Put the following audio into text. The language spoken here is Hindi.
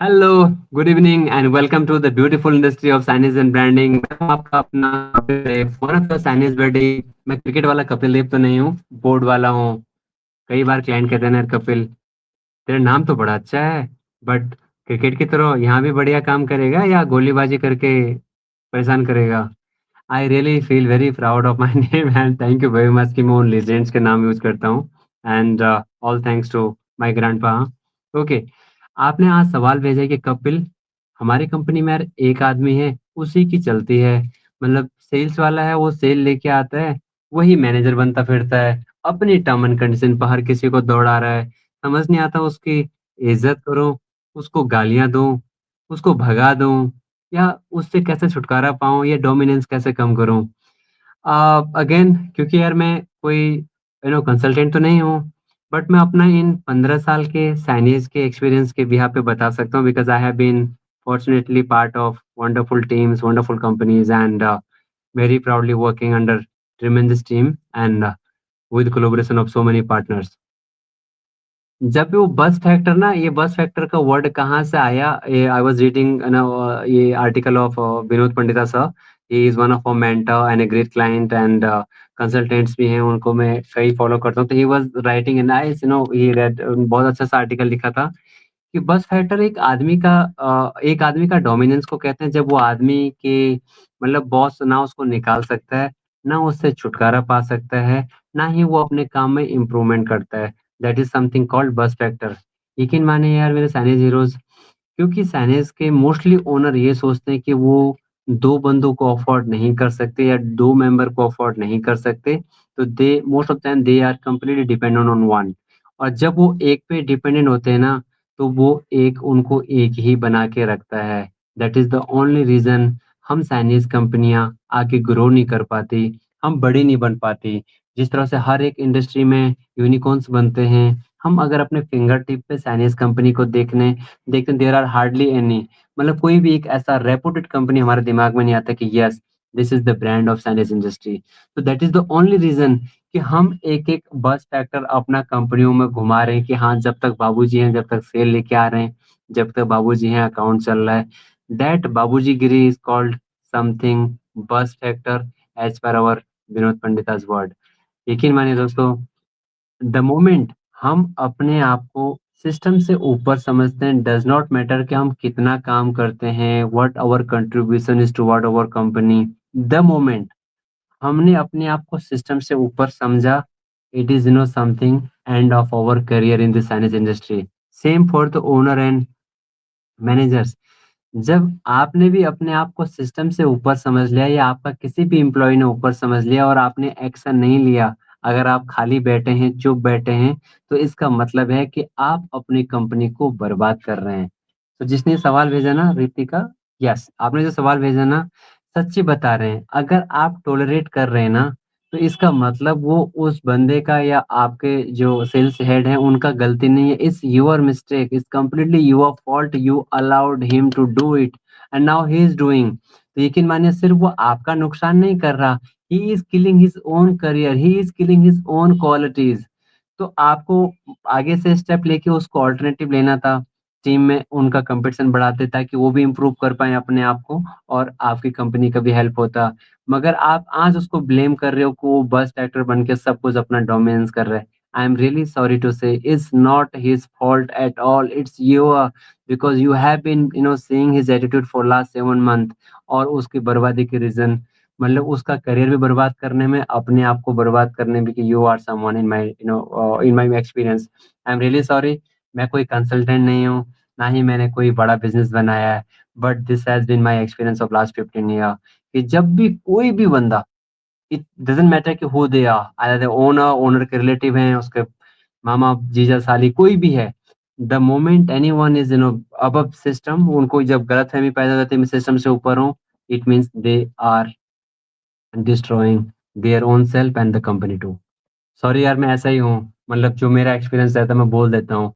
Hello, good evening and welcome to the beautiful industry of signage and branding. मैं हूं आपका अपना Kapil Dev, one of the signage buddy. मैं क्रिकेट वाला कपिल देव तो नहीं हूँ, बोर्ड वाला हूँ। कई बार क्लाइंट कहते हैं ना, कपिल तेरा नाम तो बड़ा अच्छा है, बट क्रिकेट की तरह यहाँ भी बढ़िया काम करेगा या गोलीबाजी करके परेशान करेगा? I really feel very proud of my name and thank you very much कि मैं उन लेजेंड्स के नाम यूज करता हूँ। And all thanks to my grandpa. Okay, आपने आज सवाल भेजा है कि कपिल, हमारी कंपनी में यार एक आदमी है, उसी की चलती है। मतलब सेल्स वाला है, वो सेल लेके आता है, वही मैनेजर बनता फिरता है, अपनी टर्म एंड कंडीशन पर हर किसी को दौड़ा रहा है। समझ नहीं आता उसकी इज्जत करूं, उसको गालियां दूं, उसको भगा दूं, या उससे कैसे छुटकारा पाऊं, या डोमिनेंस कैसे कम करूं? अगेन, क्योंकि यार मैं कोई कंसल्टेंट तो नहीं हूँ, बट मैं अपना इन 15 साल के साइनेज के एक्सपीरियंस के बिहाफ पे बता सकता हूँ, because I have been fortunately part of wonderful teams, wonderful companies and very proudly working under tremendous team and with collaboration of so many partners. जब भी वो बस फैक्टर ना, ये बस फैक्टर का वर्ड कहाँ से आया, ये आई वाज रीडिंग ये article of Vinod Pandita sir. He is one of a mentor and a great client and consultants भी हैं, उनको मैं कई फॉलो करता हूँ। तो he was writing a nice, he red, बहुत अच्छा सा आर्टिकल लिखा था कि बस फैक्टर एक आदमी का डोमिनेंस को कहते हैं, जब वो आदमी के मतलब बॉस ना उसको निकाल सकता है, ना उससे छुटकारा पा सकता है, ना ही वो अपने काम में इम्प्रूवमेंट करता है। दैट इज़ समथिंग कॉल्ड बस फैक्टर। यकीन मानिए यार मेरे साइनेज हीरोज़, क्योंकि साइनेज के मोस्टली ओनर ये सोचते हैं कि वो 2 बंदों को अफ़ोर्ड नहीं कर सकते या 2 मेंबर को अफ़ोर्ड नहीं कर सकते, तो they most of the time they are completely dependent on one. और जब वो एक पे डिपेंडेंट होते हैं ना, तो वो एक उनको एक ही बना के रखता है। That is the only reason हम चाइनीज़ कंपनियाँ आगे ग्रो नहीं कर पाती, हम बड़ी नहीं बन पाती। जिस तरह से हर एक इंडस्ट्री में यूनिकॉर्न्स बनते हैं, हम अगर अपने फिंगर टिप पे चाइनीज़ कंपनी को देखते हैं, देयर आर हार्डली एनी। मतलब कोई भी एक ऐसा रेपुटेड कंपनी हमारे दिमाग में नहीं आता कि yes, this is the brand of Chinese industry. तो that is the only reason कि हम एक-एक बस फैक्टर अपना कंपनियों में घुमा रहे हैं कि हाँ, जब तक बाबूजी हैं, जब तक सेल लेके आ रहे हैं, जब तक बाबूजी हैं, अकाउंट चल रहा है। दैट बाबूजीगिरी is called something bus factor as per our Vinod Pandita's word. यकीन मानिए दोस्तों, द मोमेंट हम अपने आप को सिस्टम से ऊपर समझते हैं, डज़ नॉट मैटर कि हम कितना काम करते हैं, what our contribution is toward our company. The moment हमने अपने आप को सिस्टम से ऊपर समझा, it is something end of our career in the science industry. Same for the owner and managers. जब आपने भी अपने आप को सिस्टम से ऊपर समझ लिया या आपका किसी भी एम्प्लॉयी ने ऊपर समझ लिया और आपने एक्शन नहीं लिया, अगर आप खाली बैठे हैं, चुप बैठे हैं, तो इसका मतलब है कि आप अपनी कंपनी को बर्बाद कर रहे हैं। तो जिसने सवाल भेजा ना रितिका, यस, आपने जो सवाल भेजा ना, सच्ची बता रहे हैं। अगर आप टॉलरेट कर रहे हैं ना, तो इसका मतलब वो उस बंदे का या आपके जो सेल्स हेड हैं, उनका गलती नहीं है। It's your mistake, it's completely your fault, you allowed him to do it and now he is doing. तो यकीन मानिए सिर्फ़ वो आपका नुकसान नहीं कर रहा, he is killing his own career, he is killing his own qualities. तो आपको आगे से स्टेप लेके उसको अल्टरनेटिव लेना था। टीम में उनका कॉम्पिटिशन बढ़ाते ताकि वो भी इम्प्रूव कर पाएँ अपने आप को और आपकी कंपनी का भी हेल्प होता। मगर आप आज उसको ब्लेम कर रहे हो कि वो बस एक्टर बन के सब कुछ अपना डोमिनेंस कर रहा है। I am really sorry to say it's not his fault at all, it's your, because you have been seeing his attitude for last 7 month. और उसकी बर्बादी के रीज़न मतलब उसका करियर भी बर्बाद करने में, अपने आप को बर्बाद करने में, कि you are someone in my in my experience. I am really sorry. मैं कोई कंसल्टेंट नहीं हूँ, ना ही मैंने कोई बड़ा बिज़नेस बनाया है, but this has been my experience of last 15 year कि जब भी कोई भी बंदा, इट डज़न्ट मैटर कि who they are, either owner, owner के रिलेटिव हैं, उसके मामा, जीजा, साली, कोई भी है। The moment anyone is above system, उनको जब गलतफ़हमी पैदा हो जाती है मैं सिस्टम से ऊपर हूँ, it means they are destroying their own self and the company too. Sorry यार, मैं ऐसा ही हूँ, मतलब जो मेरा एक्सपीरियंस रहता है मैं बोल देता हूँ।